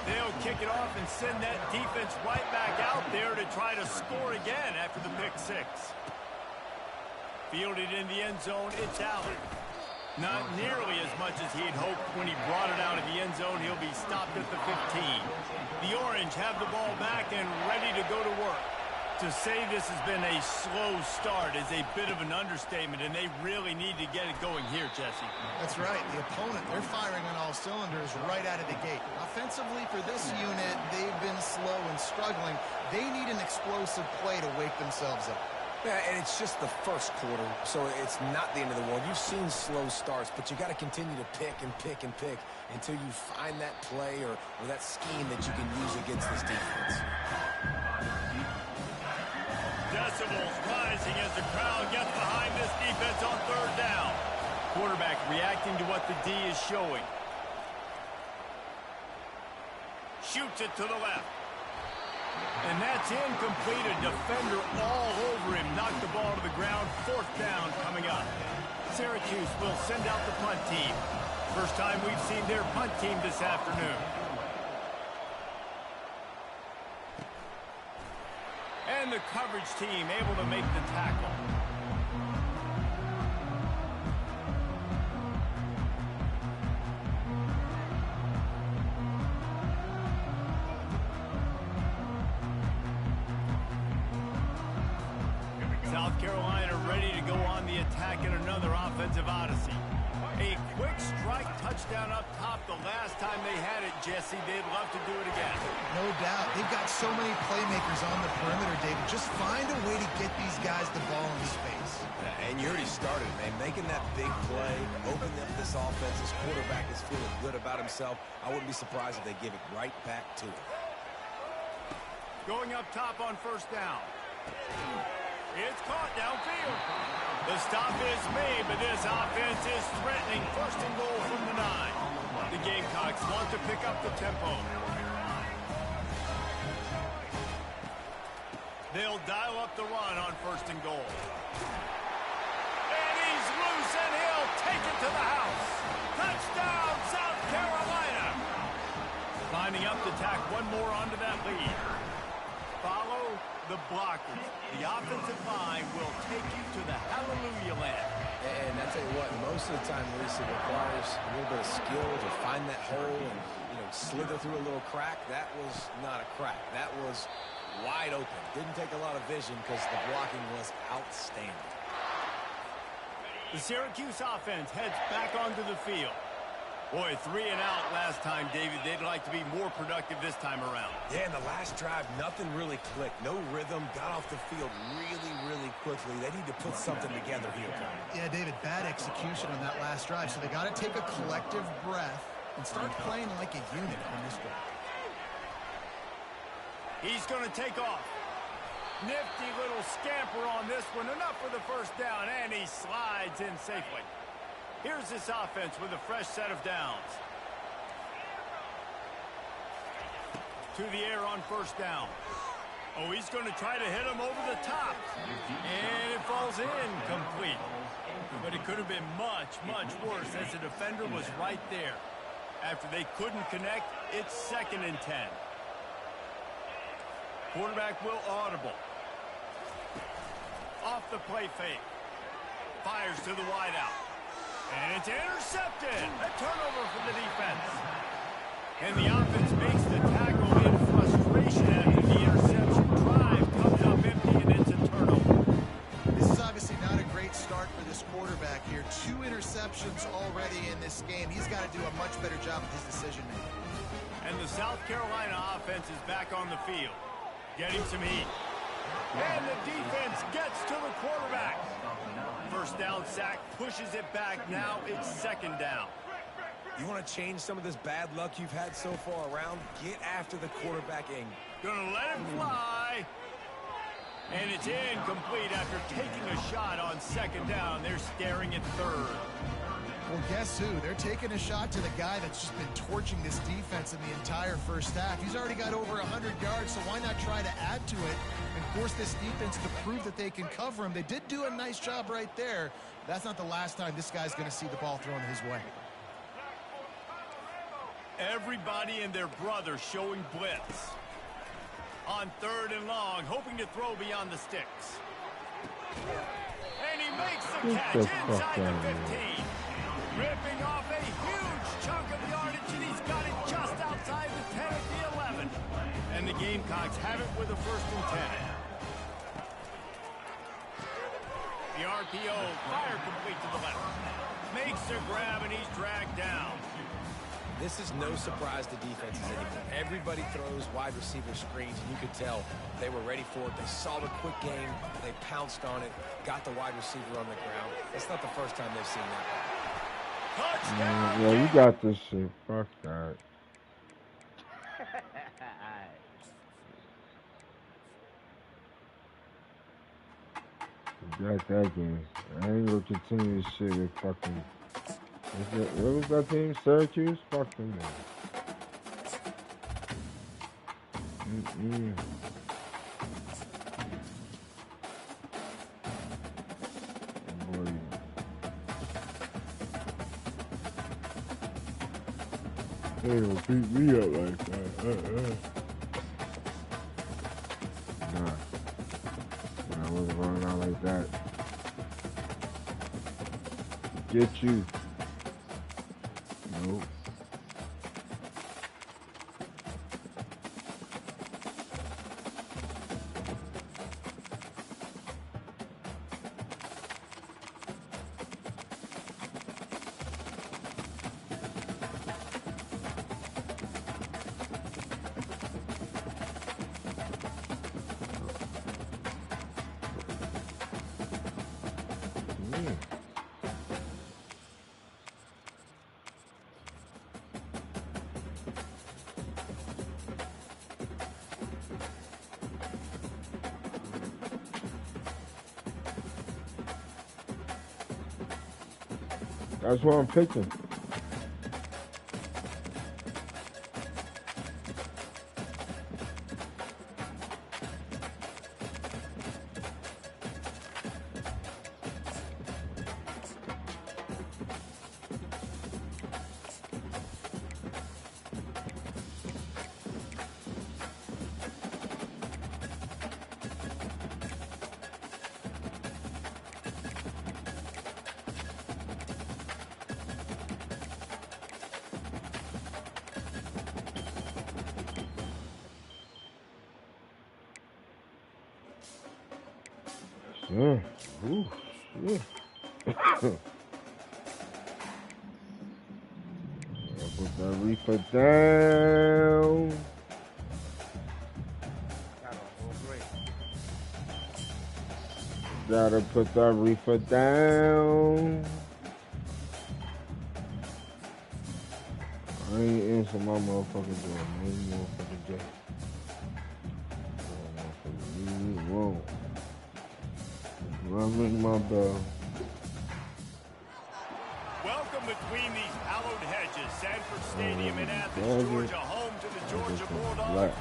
They'll kick it off and send that defense right back out there to try to score again after the pick six. Fielded in the end zone, it's Allen. Not nearly as much as he'd hoped when he brought it out of the end zone. He'll be stopped at the 15. The Orange have the ball back and ready to go to work. To say this has been a slow start is a bit of an understatement, and they really need to get it going here, Jesse. That's right. The opponent, they're firing on all cylinders right out of the gate. Offensively for this unit, they've been slow and struggling. They need an explosive play to wake themselves up. Yeah, and it's just the first quarter, so it's not the end of the world. You've seen slow starts, but you got to continue to pick and pick and pick until you find that play or that scheme that you can use against this defense. Decibels rising as the crowd gets behind this defense on third down. Quarterback reacting to what the D is showing. Shoots it to the left. And that's incomplete. A defender all over him. Knocked the ball to the ground. Fourth down coming up. Syracuse will send out the punt team. First time we've seen their punt team this afternoon. And the coverage team able to make the tackle. South Carolina ready to go on the attack in another offensive odyssey. A quick strike touchdown up top the last time they had it, Jesse. They'd love to do it again. No doubt. They've got so many playmakers on the perimeter, David. Just find a way to get these guys the ball in space. And you already started, man. Making that big play, opening up this offense. This quarterback is feeling good about himself. I wouldn't be surprised if they give it right back to him. Going up top on first down. It's caught downfield. The stop is made, but this offense is threatening. First and goal from the 9. The Gamecocks want to pick up the tempo. They'll dial up the run on first and goal. And he's loose, and he'll take it to the house. Touchdown, South Carolina. Lining up to tack one more onto that lead. Follow the blockers. The offensive line will take you to the hallelujah land. And I tell you what, most of the time, Reese, it requires a little bit of skill to find that hole and, slither through a little crack. That was not a crack. That was wide open. Didn't take a lot of vision because the blocking was outstanding. The Syracuse offense heads back onto the field. Boy, 3 and out last time, David. They'd like to be more productive this time around. Yeah, in the last drive, nothing really clicked. No rhythm. Got off the field really, really quickly. They need to put something together here. Yeah, David, bad execution on that last drive. So they got to take a collective breath and start playing like a unit on this drive. He's going to take off. Nifty little scamper on this one. Enough for the first down, and he slides in safely. Here's this offense with a fresh set of downs. To the air on first down. Oh, he's going to try to hit him over the top. And it falls incomplete. But it could have been much, much worse as the defender was right there. After they couldn't connect, it's 2nd and 10. Quarterback will audible. Off the play fake. Fires to the wideout. And it's intercepted. A turnover for the defense. And the offense makes the tackle in frustration after the interception. Drive comes up empty, and it's a turnover. This is obviously not a great start for this quarterback here. 2 interceptions already in this game. He's got to do a much better job with his decision-making. And the South Carolina offense is back on the field. Getting some heat. And the defense gets to the quarterback. First down sack, pushes it back. Now it's 2nd down. You want to change some of this bad luck you've had so far around? Get after the quarterback angle. Gonna let it fly. And it's incomplete after taking a shot on 2nd down. They're staring at 3rd. Well, guess who? They're taking a shot to the guy that's just been torching this defense in the entire first half. He's already got over 100 yards, so why not try to add to it and force this defense to prove that they can cover him? They did do a nice job right there. That's not the last time this guy's going to see the ball thrown his way. Everybody and their brother showing blitz. On 3rd and long, hoping to throw beyond the sticks. And he makes the catch inside the 15. Ripping off a huge chunk of yardage, and he's got it just outside the 10 at the 11. And the Gamecocks have it with a 1st and 10. The RPO, fire complete to the left. Makes the grab, and he's dragged down. This is no surprise to defenses anymore. Everybody throws wide receiver screens, and you could tell they were ready for it. They saw the quick game. They pounced on it, got the wide receiver on the ground. It's not the first time they've seen that. Touchdown! Yeah, you got this shit. Fuck that. You got that game. I ain't gonna continue this shit with fucking. What was that team? Syracuse? Fuck them, man. Boy. They don't beat me up like that. Nah. I wasn't running out like that. Get you. Nope. That's what I'm picking. Yeah. Ooh, yeah. Put that reefer down. Gotta put that reefer down. I ain't answer my motherfucking door, man. You motherfucking J. Whoa. I'll ring my bell. Welcome between these hallowed hedges. Sanford Stadium in Athens, Georgia, home to the Georgia Bulldogs.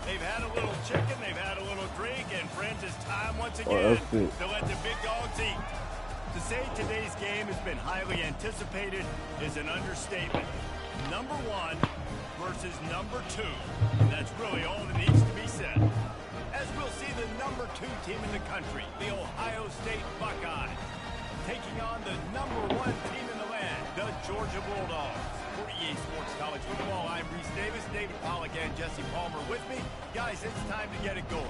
They've had a little chicken, they've had a little drink, and friends, it's time once again to let the big dogs eat. To say today's game has been highly anticipated is an understatement. Number 1 versus number 2. That's really all that needs to be said. As we'll see the number 2 team in the country, the Ohio State Buckeyes, taking on the number 1 team in the land, the Georgia Bulldogs. For EA Sports College Football, I'm Reese Davis, David Pollack, and Jesse Palmer with me. Guys, it's time to get it going.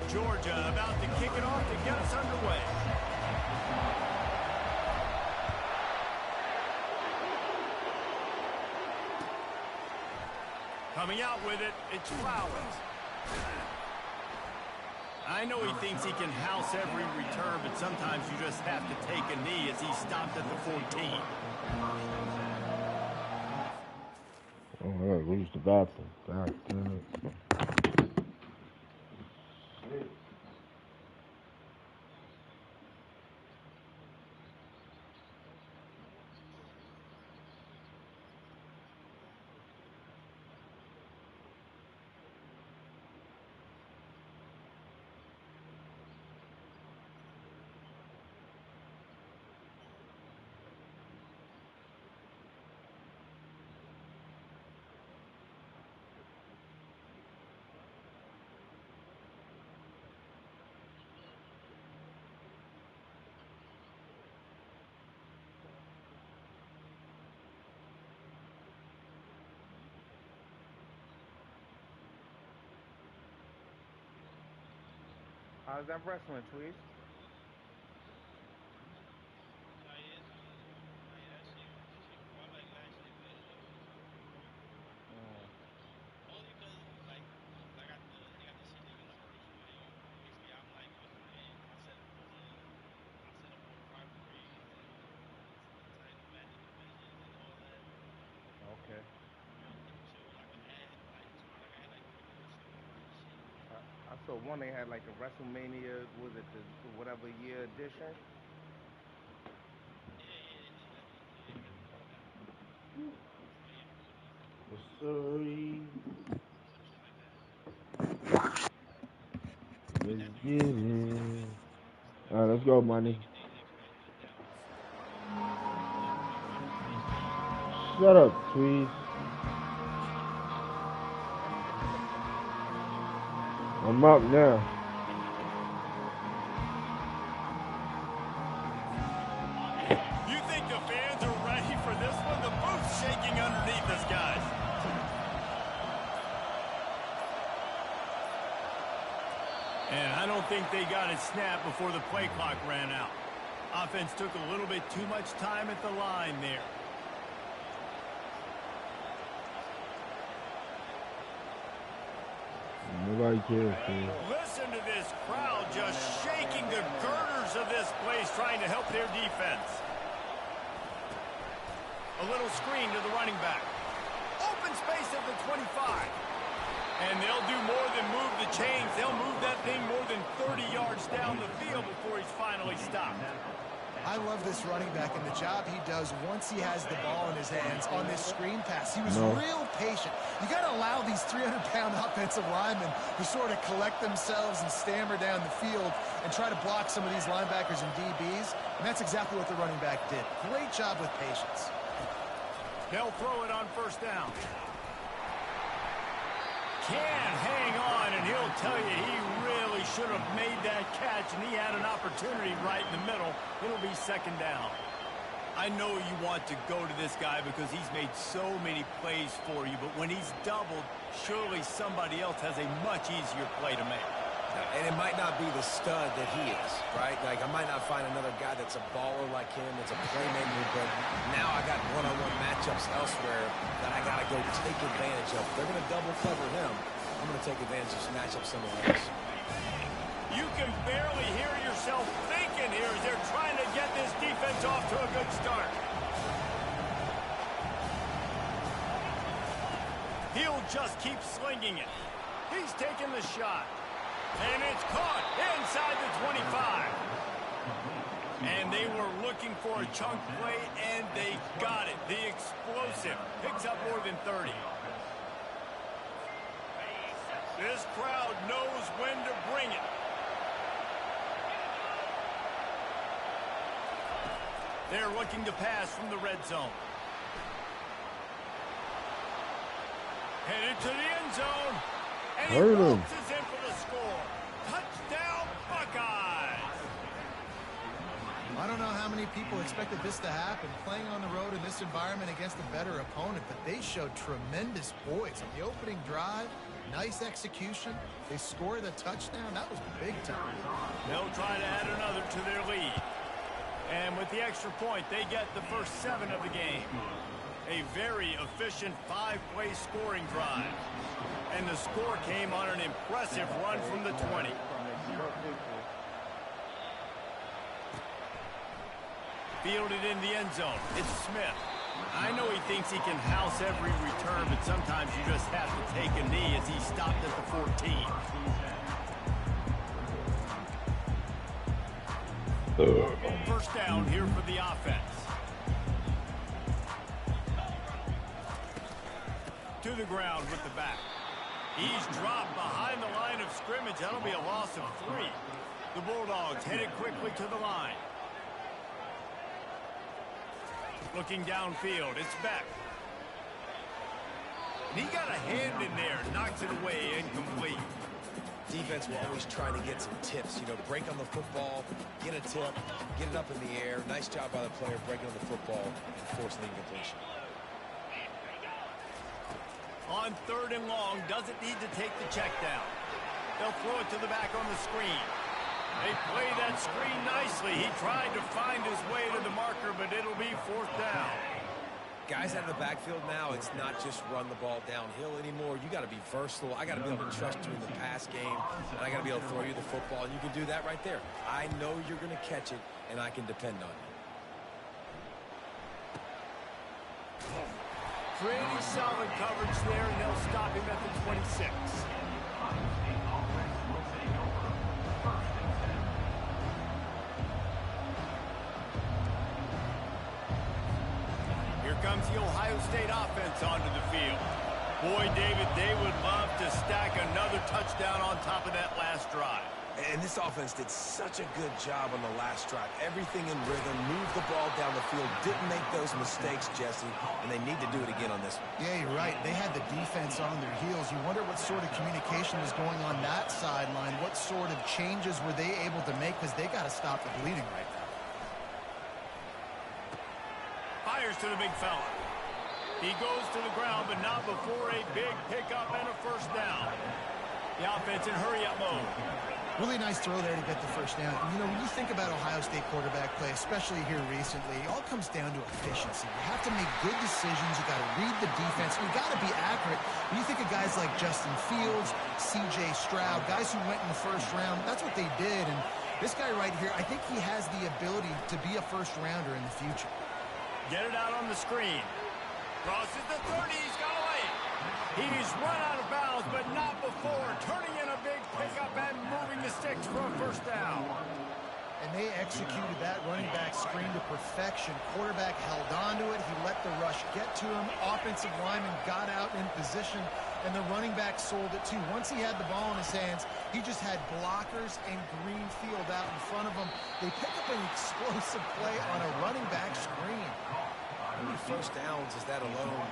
Georgia about to kick it off to get us underway. Coming out with it, it's Flowers. I know he thinks he can house every return, but sometimes you just have to take a knee as he stopped at the 14. Oh, I lose the bathroom. God damn it. How's that wrestling, Tweez? Okay. I saw one they had like a WrestleMania, was it the whatever year edition? Sorry. Let's get it. All right, let's go, money. Shut up, Tweez. I'm up now. You think the fans are ready for this one? The booth's shaking underneath us, guys. And I don't think they got it snapped before the play clock ran out. Offense took a little bit too much time at the line there. Nobody cares, man. Listen to this crowd just shaking the girders of this place, trying to help their defense. A little screen to the running back. Open space at the 25. And they'll do more than move the chains. They'll move that thing more than 30 yards down the field before he's finally stopped. I love this running back and the job he does once he has the ball in his hands on this screen pass. He was real patient. You got to allow these 300-pound offensive linemen to sort of collect themselves and stammer down the field and try to block some of these linebackers and DBs, and that's exactly what the running back did. Great job with patience. They'll throw it on first down. Can hang on, and he'll tell you he really should have made that catch, and he had an opportunity right in the middle. It'll be second down. I know you want to go to this guy because he's made so many plays for you, but when he's doubled, surely somebody else has a much easier play to make. And it might not be the stud that he is, right? Like, I might not find another guy that's a baller like him, that's a playmaker, but now I got one-on-one matchups elsewhere that I got to go take advantage of. If they're going to double cover him, I'm going to take advantage of some matchups somewhere else. You can barely hear yourself thinking here as they're trying to get this defense off to a good start. He'll just keep slinging it. He's taking the shot. And it's caught inside the 25. And they were looking for a chunk play, and they got it. The explosive picks up more than 30. This crowd knows when to bring it. They're looking to pass from the red zone. Headed to the end zone. And he bounces in for the score. Touchdown, Buckeyes! I don't know how many people expected this to happen, playing on the road in this environment against a better opponent, but they showed tremendous poise. On the opening drive, nice execution. They scored a touchdown. That was big time. They'll try to add another to their lead. And with the extra point, they get the first 7 of the game. A very efficient 5-play scoring drive. And the score came on an impressive run from the 20. Fielded in the end zone. It's Smith. I know he thinks he can house every return, but sometimes you just have to take a knee as he stopped at the 14. First down here for the offense. To the ground with the back. He's dropped behind the line of scrimmage. That'll be a loss of 3. The Bulldogs headed quickly to the line. Looking downfield, it's Beck. And he got a hand in there, knocks it away, incomplete. Defense will always try to get some tips. You know, break on the football, get a tip, get it up in the air. Nice job by the player breaking on the football and forcing the incompletion. On 3rd and long, doesn't need to take the check down. They'll throw it to the back on the screen. They play that screen nicely. He tried to find his way to the marker, but it'll be 4th down. Guys out of the backfield now, it's not just run the ball downhill anymore. You got to be versatile. I got to be able to trust you in the pass game, and I got to be able to throw you the football, and you can do that right there. I know you're going to catch it, and I can depend on you. Pretty solid coverage there, and they'll stop him at the 26. Here comes the Ohio State offense onto the field. Boy, David, they would love to stack another touchdown on top of that last drive. And this offense did such a good job on the last drive. Everything in rhythm, moved the ball down the field, didn't make those mistakes, Jesse, and they need to do it again on this one. Yeah, you're right. They had the defense on their heels. You wonder what sort of communication was going on that sideline. What sort of changes were they able to make, because they got to stop the bleeding right now. Fires to the big fella. He goes to the ground, but not before a big pickup and a first down. The offense in hurry-up mode. Really nice throw there to get the first down. You know, when you think about Ohio State quarterback play, especially here recently, it all comes down to efficiency. You have to make good decisions. You got to read the defense. You got to be accurate. When you think of guys like Justin Fields, C.J. Stroud, guys who went in the first round, that's what they did. And this guy right here, I think he has the ability to be a first-rounder in the future. Get it out on the screen. Crosses the 30. He's got away. He's run out of bounds, but not before. Turning in a big pickup and moving the sticks for a first down. And they executed that running back screen to perfection. Quarterback held on to it. He let the rush get to him. Offensive lineman got out in position, and the running back sold it too. Once he had the ball in his hands, he just had blockers and green field out in front of him. They pick up an explosive play on a running back screen. How many first downs is that alone,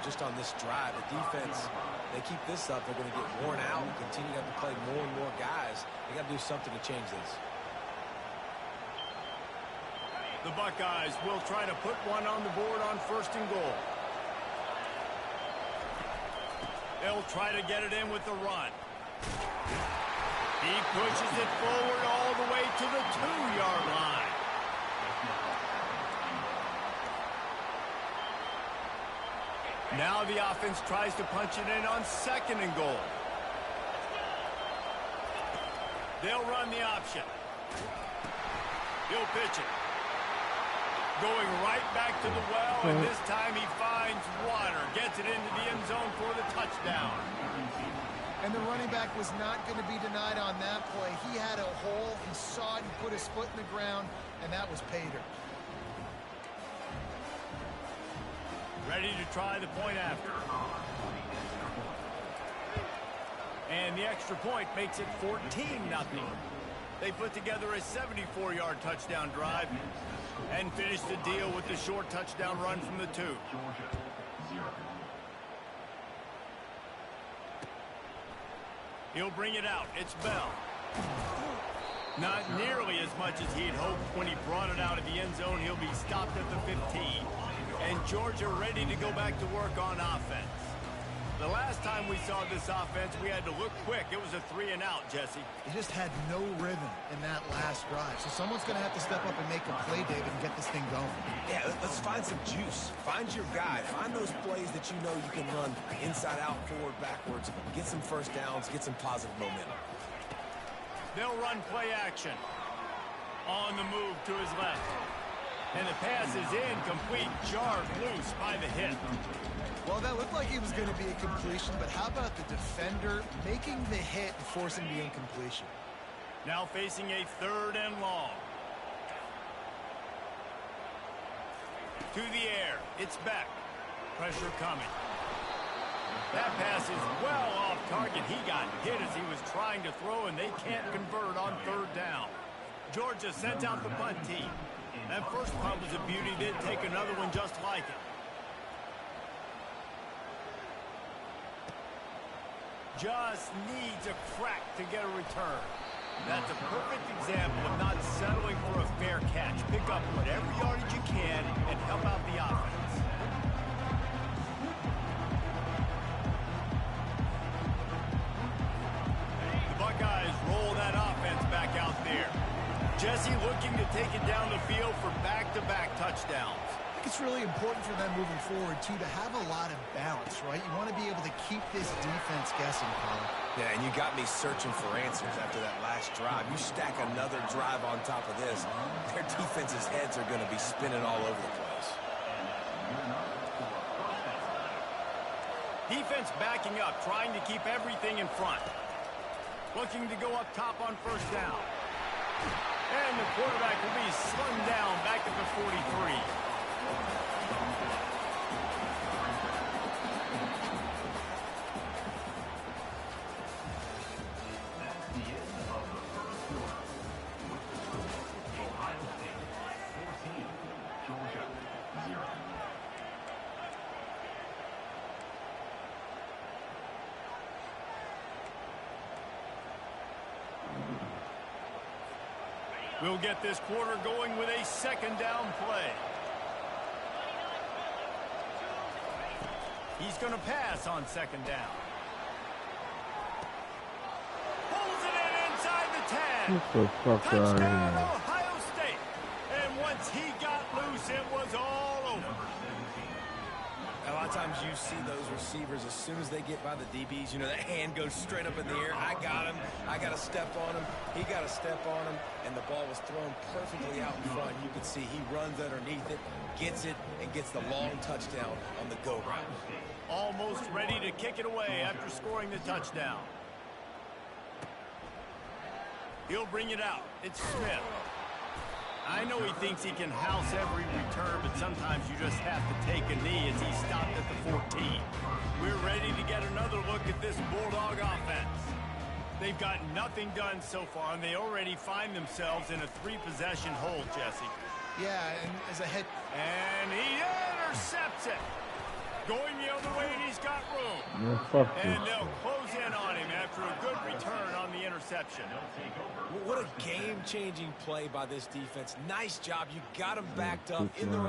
just on this drive? The defense, they keep this up, they're going to get worn out and continue to have to play more and more guys. They got to do something to change this. The Buckeyes will try to put one on the board on 1st and goal. They'll try to get it in with the run. He pushes it forward all the way to the 2-yard line. Now the offense tries to punch it in on 2nd and goal. They'll run the option. He'll pitch it. Going right back to the well, and this time he finds water. Gets it into the end zone for the touchdown. And the running back was not going to be denied on that play. He had a hole. He saw it. He put his foot in the ground, and that was pay dirt. Ready to try the point after. And the extra point makes it 14-0. They put together a 74-yard touchdown drive and finish the deal with the short touchdown run from the 2. He'll bring it out. It's Bell. Not nearly as much as he'd hoped when he brought it out of the end zone. He'll be stopped at the 15. And Georgia ready to go back to work on offense. The last time we saw this offense, we had to look quick. It was a 3-and-out, Jesse. They just had no rhythm in that last drive. So someone's going to have to step up and make a play, David, and get this thing going. Yeah, let's find some juice. Find your guy. Find those plays that you know you can run inside out, forward, backwards. Get some first downs. Get some positive momentum. They'll run play action. On the move to his left. And the pass is incomplete, jarred loose by the hit. Well, that looked like it was going to be a completion, but how about the defender making the hit and forcing the incompletion? Now facing a 3rd and long. To the air. It's Beck. Pressure coming. That pass is well off target. He got hit as he was trying to throw, and they can't convert on 3rd down. Georgia sent out the punt team. That first punt was a beauty. They'd take another one just like it. Just needs a crack to get a return. That's a perfect example of not settling for a fair catch. Pick up whatever yardage you can and help out the offense. The Buckeyes roll that offense back out there. Jesse looking to take it down the field for back-to-back touchdowns. I think it's really important for them moving forward, too, to have a lot of balance, right? You want to be able to keep this defense guessing, Colin. Yeah, and you got me searching for answers after that last drive. You stack another drive on top of this, their defense's heads are going to be spinning all over the place. Defense backing up, trying to keep everything in front. Looking to go up top on 1st down. And the quarterback will be slung down back at the 43. We'll get this quarter going with a 2nd down play. He's going to pass on 2nd down. Pulls it in inside the 10. Get the fuck out of Touchdown, here. Ohio State. And once he got loose, it was all over. A lot of times you see those receivers, as soon as they get by the DBs, you know, that hand goes straight up in the air. I got him. I got to step on him. He got to step on him, and the ball was thrown perfectly out in front. You can see he runs underneath it, gets it, and gets the long touchdown on the go route. Almost ready to kick it away after scoring the touchdown. He'll bring it out. It's Smith. I know he thinks he can house every return, but sometimes you just have to take a knee as he stopped at the 14. We're ready to get another look at this Bulldog offense. They've got nothing done so far, and they already find themselves in a 3-possession hole, Jesse. Yeah, and as a head... And he intercepts it. Going the other way, and he's got room. Man, fuck And this they'll shit. close in on him after a good return on the interception. What a game-changing play by this defense. Nice job. You got them backed up in their own